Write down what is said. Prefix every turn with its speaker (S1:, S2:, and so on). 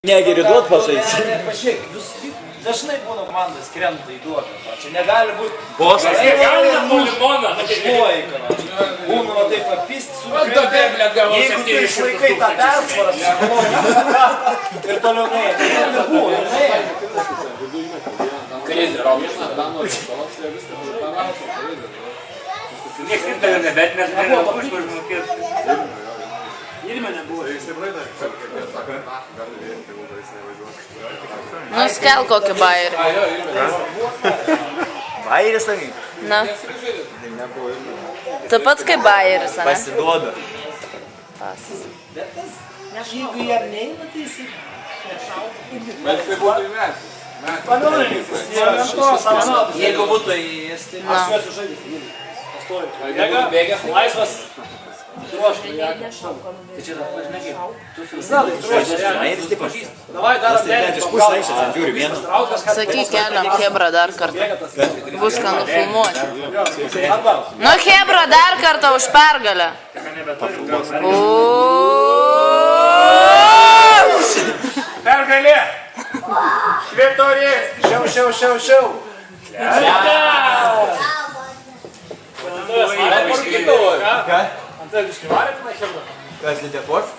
S1: Negeriu duot pažaisti.
S2: Pažiūrėk, jūs dažnai būna komandas krenta į duobę. Čia negali būti...
S1: Bosas.
S3: Negali būti limoną.
S2: Šluoji, būna va taip apist su... Jeigu tu išlaikai tą persvarą ir toliau neįt.
S3: Krizė, Romas. Niekas kitą nebet, nes nebuvo kažkur žmokės. Irime nebuvo.
S4: Nu, skel kokį bairį.
S1: Bairis, sakai?
S4: Na. Tu pats kaip bairis, ane?
S1: Pasiduoda.
S2: Jeigu jie neina, tai jis...
S3: Bet tai būtų įmesti.
S2: Jeigu būtų jis, tai aš juos sužaidęs. Bėgas, laisvas. Troškai, tai čia yra, pažinėkiai. Tu su visada, troškai. Davai, darom dėlį.
S4: Sakyk, keliam Hebra dar kartą. Bus ką nufilmuoti. Nu, Hebra dar kartą už pergalę.
S3: Pergalė! Švietorės!
S2: Šiau.
S3: Ką?
S1: Kas, Lietuvos?